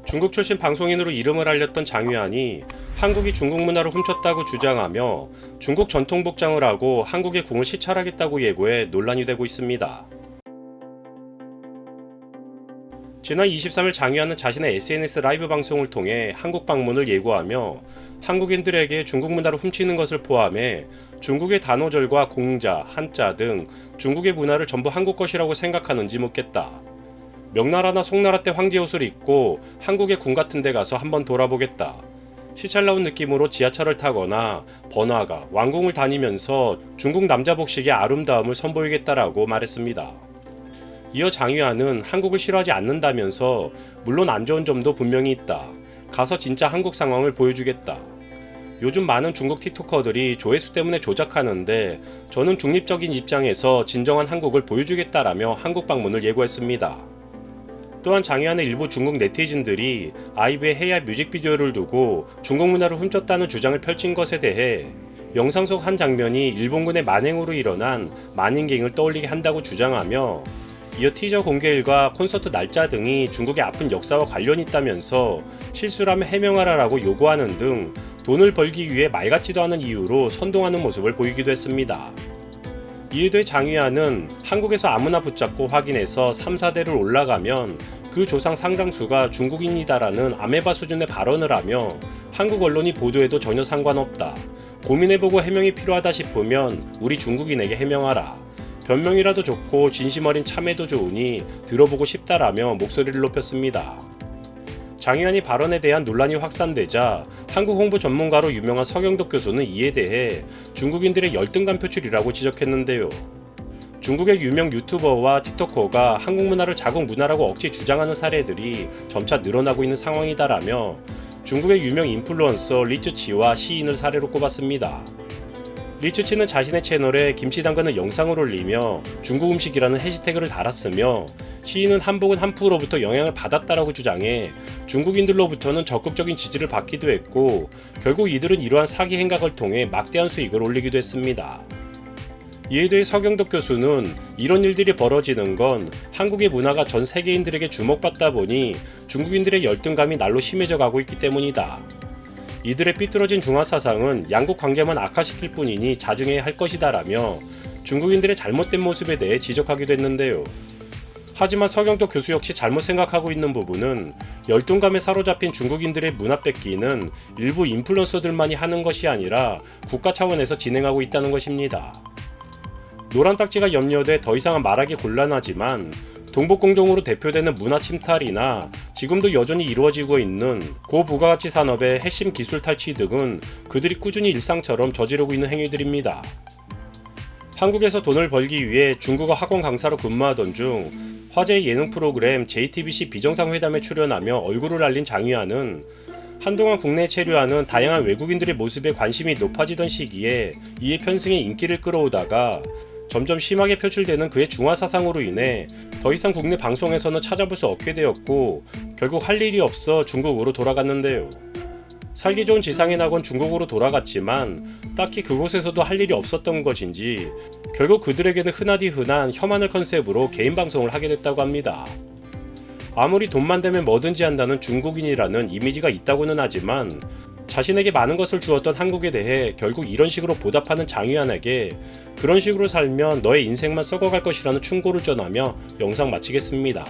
중국 출신 방송인으로 이름을 알렸던 장유한이 한국이 중국 문화를 훔쳤다고 주장하며 중국 전통 복장을 하고 한국의 궁을 시찰하겠다고 예고해 논란이 되고 있습니다. 지난 23일 장유한은 자신의 SNS 라이브 방송을 통해 한국 방문을 예고하며 한국인들에게 중국 문화를 훔치는 것을 포함해 중국의 단오절과 공자, 한자 등 중국의 문화를 전부 한국 것이라고 생각하는지 묻겠다. 명나라나 송나라 때 황제 옷을 입고 한국의 궁 같은 데 가서 한번 돌아보겠다. 시찰 나온 느낌으로 지하철을 타거나 번화가, 왕궁을 다니면서 중국 남자 복식의 아름다움을 선보이겠다라고 말했습니다. 이어 장유한은 한국을 싫어하지 않는다면서 물론 안 좋은 점도 분명히 있다. 가서 진짜 한국 상황을 보여주겠다. 요즘 많은 중국 틱토커들이 조회수 때문에 조작하는데 저는 중립적인 입장에서 진정한 한국을 보여주겠다라며 한국 방문을 예고했습니다. 또한 장유한의 일부 중국 네티즌들이 아이브의 헤야 뮤직비디오를 두고 중국 문화를 훔쳤다는 주장을 펼친 것에 대해 영상 속 한 장면이 일본군의 만행으로 일어난 만인갱을 떠올리게 한다고 주장하며 이어 티저 공개일과 콘서트 날짜 등이 중국의 아픈 역사와 관련이 있다면서 실수라면 해명하라라고 요구하는 등 돈을 벌기 위해 말 같지도 않은 이유로 선동하는 모습을 보이기도 했습니다. 이에 대해 장유한은 한국에서 아무나 붙잡고 확인해서 3, 4대를 올라가면 그 조상 상당수가 중국인이다라는 아메바 수준의 발언을 하며 한국 언론이 보도해도 전혀 상관없다. 고민해보고 해명이 필요하다 싶으면 우리 중국인에게 해명하라. 변명이라도 좋고 진심 어린 참회도 좋으니 들어보고 싶다라며 목소리를 높였습니다. 장유한이 발언에 대한 논란이 확산되자 한국 홍보 전문가로 유명한 서경덕 교수는 이에 대해 중국인들의 열등감 표출이라고 지적했는데요. 중국의 유명 유튜버와 틱토커가 한국 문화를 자국 문화라고 억지 주장하는 사례들이 점차 늘어나고 있는 상황이다라며 중국의 유명 인플루언서 리쯔치와 시인을 사례로 꼽았습니다. 리츠치는 자신의 채널에 김치 담그는 영상을 올리며 중국 음식이라는 해시태그를 달았으며 시인은 한복은 한푸로부터 영향을 받았다라고 주장해 중국인들로부터는 적극적인 지지를 받기도 했고 결국 이들은 이러한 사기 행각을 통해 막대한 수익을 올리기도 했습니다. 이에 대해 서경덕 교수는 이런 일들이 벌어지는 건 한국의 문화가 전 세계인들에게 주목받다 보니 중국인들의 열등감이 날로 심해져 가고 있기 때문이다. 이들의 삐뚤어진 중화 사상은 양국 관계만 악화시킬 뿐이니 자중해야 할 것이다라며 중국인들의 잘못된 모습에 대해 지적하기도 했는데요. 하지만 서경덕 교수 역시 잘못 생각하고 있는 부분은 열등감에 사로잡힌 중국인들의 문화 뺏기는 일부 인플루언서들만이 하는 것이 아니라 국가 차원에서 진행하고 있다는 것입니다. 노란 딱지가 염려돼 더 이상은 말하기 곤란하지만 동북공정으로 대표되는 문화 침탈이나 지금도 여전히 이루어지고 있는 고부가가치 산업의 핵심 기술 탈취 등은 그들이 꾸준히 일상처럼 저지르고 있는 행위들입니다. 한국에서 돈을 벌기 위해 중국어 학원 강사로 근무하던 중 화제의 예능 프로그램 JTBC 비정상회담에 출연하며 얼굴을 알린 장유한은 한동안 국내에 체류하는 다양한 외국인들의 모습에 관심이 높아지던 시기에 이에 편승해 인기를 끌어오다가 점점 심하게 표출되는 그의 중화 사상으로 인해 더 이상 국내 방송에서는 찾아볼 수 없게 되었고 결국 할 일이 없어 중국으로 돌아갔는데요. 살기 좋은 지상의 낙원 중국으로 돌아갔지만 딱히 그곳에서도 할 일이 없었던 것인지 결국 그들에게는 흔하디 흔한 혐한을 컨셉으로 개인 방송을 하게 됐다고 합니다. 아무리 돈만 되면 뭐든지 한다는 중국인이라는 이미지가 있다고는 하지만 자신에게 많은 것을 주었던 한국에 대해 결국 이런 식으로 보답하는 장유한에게 그런 식으로 살면 너의 인생만 썩어갈 것이라는 충고를 전하며 영상 마치겠습니다.